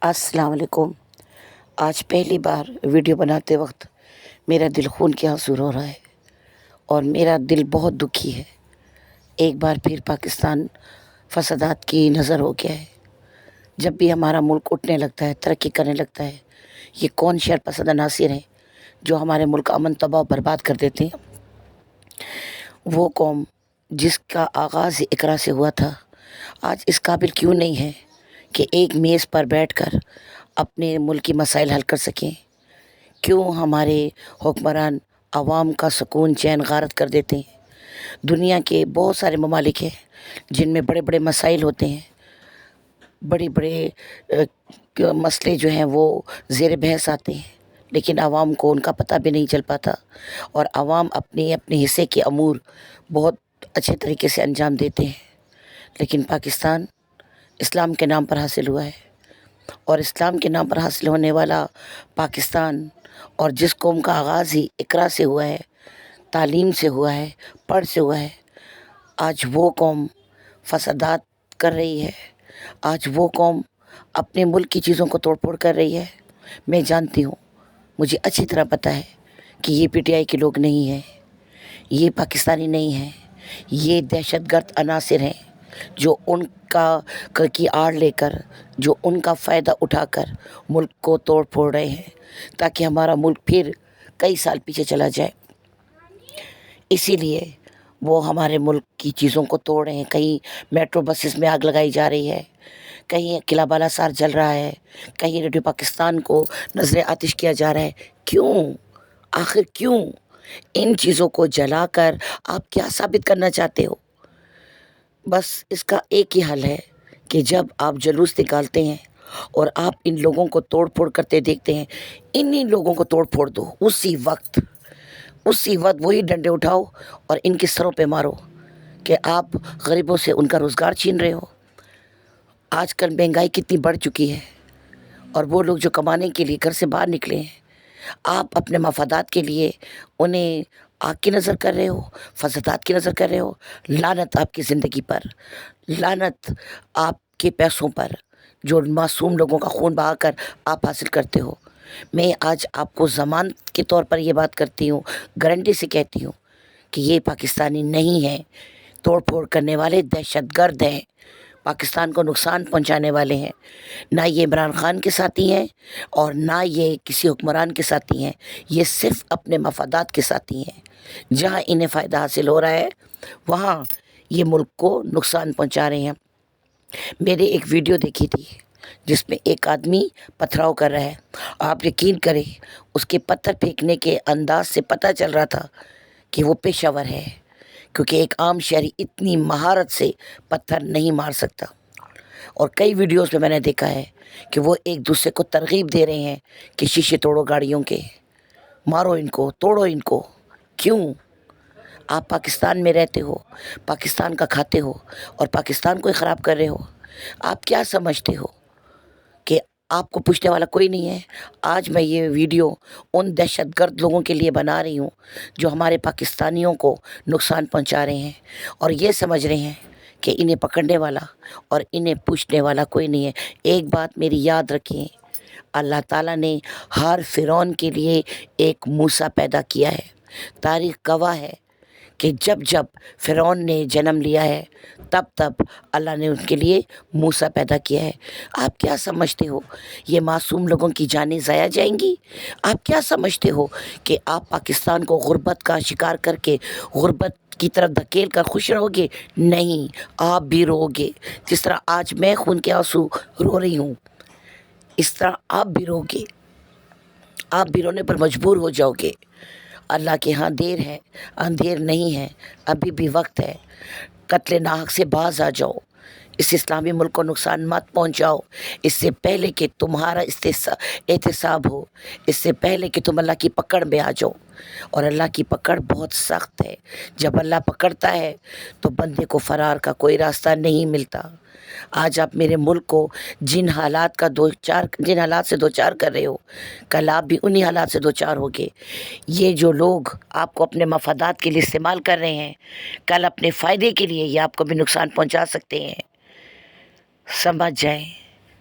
السلام علیکم۔ آج پہلی بار ویڈیو بناتے وقت میرا دل خون کے آنسو رو رہا ہے اور میرا دل بہت دکھی ہے۔ ایک بار پھر پاکستان فسادات کی نظر ہو گیا ہے۔ جب بھی ہمارا ملک اٹھنے لگتا ہے، ترقی کرنے لگتا ہے، یہ کون شر پسند عناصر ہیں جو ہمارے ملک کا امن تباہ و برباد کر دیتے ہیں۔ وہ قوم جس کا آغاز اقرا سے ہوا تھا، آج اس قابل کیوں نہیں ہے کہ ایک میز پر بیٹھ کر اپنے ملک کی مسائل حل کر سکیں؟ کیوں ہمارے حکمران عوام کا سکون چین غارت کر دیتے ہیں؟ دنیا کے بہت سارے ممالک ہیں جن میں بڑے بڑے مسائل ہوتے ہیں، بڑے بڑے مسئلے جو ہیں وہ زیر بحث آتے ہیں، لیکن عوام کو ان کا پتہ بھی نہیں چل پاتا اور عوام اپنے حصے کے امور بہت اچھے طریقے سے انجام دیتے ہیں۔ لیکن پاکستان اسلام کے نام پر حاصل ہوا ہے، اور اسلام کے نام پر حاصل ہونے والا پاکستان، اور جس قوم کا آغاز ہی اقرا سے ہوا ہے، تعلیم سے ہوا ہے، پڑھ سے ہوا ہے، آج وہ قوم فسادات کر رہی ہے۔ آج وہ قوم اپنے ملک کی چیزوں کو توڑ پھوڑ کر رہی ہے۔ میں جانتی ہوں، مجھے اچھی طرح پتہ ہے کہ یہ پی ٹی آئی کے لوگ نہیں ہیں، یہ پاکستانی نہیں ہیں، یہ دہشت گرد عناصر ہیں جو ان کی آڑ لے کر، جو ان کا فائدہ اٹھا کر ملک کو توڑ پھوڑ رہے ہیں تاکہ ہمارا ملک پھر کئی سال پیچھے چلا جائے۔ اسی لیے وہ ہمارے ملک کی چیزوں کو توڑ رہے ہیں۔ کہیں میٹرو بسز میں آگ لگائی جا رہی ہے، کہیں قلعہ بالا سار جل رہا ہے، کہیں ریڈیو پاکستان کو نظر آتش کیا جا رہا ہے۔ کیوں؟ آخر کیوں؟ ان چیزوں کو جلا کر آپ کیا ثابت کرنا چاہتے ہو؟ بس اس کا ایک ہی حل ہے کہ جب آپ جلوس نکالتے ہیں اور آپ ان لوگوں کو توڑ پھوڑ کرتے دیکھتے ہیں، انہی لوگوں کو توڑ پھوڑ دو اسی وقت وہی ڈنڈے اٹھاؤ اور ان کے سروں پہ مارو کہ آپ غریبوں سے ان کا روزگار چھین رہے ہو۔ آج کل مہنگائی کتنی بڑھ چکی ہے، اور وہ لوگ جو کمانے کے لیے گھر سے باہر نکلے ہیں، آپ اپنے مفادات کے لیے انہیں آگ کی نظر کر رہے ہو، فسادات کی نظر کر رہے ہو۔ لعنت آپ کی زندگی پر، لعنت آپ کے پیسوں پر جو معصوم لوگوں کا خون بہا کر آپ حاصل کرتے ہو۔ میں آج آپ کو ضمانت کے طور پر یہ بات کرتی ہوں، گارنٹی سے کہتی ہوں کہ یہ پاکستانی نہیں ہیں، توڑ پھوڑ کرنے والے دہشت گرد ہیں، پاکستان کو نقصان پہنچانے والے ہیں۔ نہ یہ عمران خان کے ساتھی ہیں اور نہ یہ کسی حکمران کے ساتھی ہیں، یہ صرف اپنے مفادات کے ساتھی ہیں۔ جہاں انہیں فائدہ حاصل ہو رہا ہے وہاں یہ ملک کو نقصان پہنچا رہے ہیں۔ میں نے ایک ویڈیو دیکھی تھی جس میں ایک آدمی پتھراؤ کر رہا ہے۔ آپ یقین کریں، اس کے پتھر پھینکنے کے انداز سے پتہ چل رہا تھا کہ وہ پیشہ ور ہے، کیونکہ ایک عام شہری اتنی مہارت سے پتھر نہیں مار سکتا۔ اور کئی ویڈیوز میں نے دیکھا ہے کہ وہ ایک دوسرے کو ترغیب دے رہے ہیں کہ شیشے توڑو گاڑیوں کے، مارو ان کو، توڑو ان کو۔ کیوں؟ آپ پاکستان میں رہتے ہو، پاکستان کا کھاتے ہو اور پاکستان کو ہی خراب کر رہے ہو۔ آپ کیا سمجھتے ہو کہ آپ کو پوچھنے والا کوئی نہیں ہے؟ آج میں یہ ویڈیو ان دہشت گرد لوگوں کے لیے بنا رہی ہوں جو ہمارے پاکستانیوں کو نقصان پہنچا رہے ہیں اور یہ سمجھ رہے ہیں کہ انہیں پکڑنے والا اور انہیں پوچھنے والا کوئی نہیں ہے۔ ایک بات میری یاد رکھیں، اللہ تعالیٰ نے ہر فرعون کے لیے ایک موسیٰ پیدا کیا ہے۔ تاریخ گواہ ہے کہ جب جب فرعون نے جنم لیا ہے تب تب اللہ نے ان کے لیے موسیٰ پیدا کیا ہے۔ آپ کیا سمجھتے ہو یہ معصوم لوگوں کی جانیں ضائع جائیں گی؟ آپ کیا سمجھتے ہو کہ آپ پاکستان کو غربت کا شکار کر کے غربت کی طرف دھکیل کر خوش رہو گے؟ نہیں، آپ بھی رو گے۔ جس طرح آج میں خون کے آنسو رو رہی ہوں، اس طرح آپ بھی رو گے، آپ بھی رونے پر مجبور ہو جاؤ گے۔ اللہ کے ہاں دیر ہے، اندھیر نہیں ہے، ابھی بھی وقت ہے۔ قتل ناحق سے باز آ جاؤ، اس اسلامی ملک کو نقصان مت پہنچاؤ، اس سے پہلے کہ تمہارا احتساب ہو، اس سے پہلے کہ تم اللہ کی پکڑ میں آ جاؤ۔ اور اللہ کی پکڑ بہت سخت ہے۔ جب اللہ پکڑتا ہے تو بندے کو فرار کا کوئی راستہ نہیں ملتا۔ آج آپ میرے ملک کو جن حالات سے دوچار کر رہے ہو، کل آپ بھی انہی حالات سے دوچار ہوگے۔ یہ جو لوگ آپ کو اپنے مفادات کے لیے استعمال کر رہے ہیں، کل اپنے فائدے کے لیے یہ آپ کو بھی نقصان پہنچا سکتے ہیں۔ سمجھ جائیں،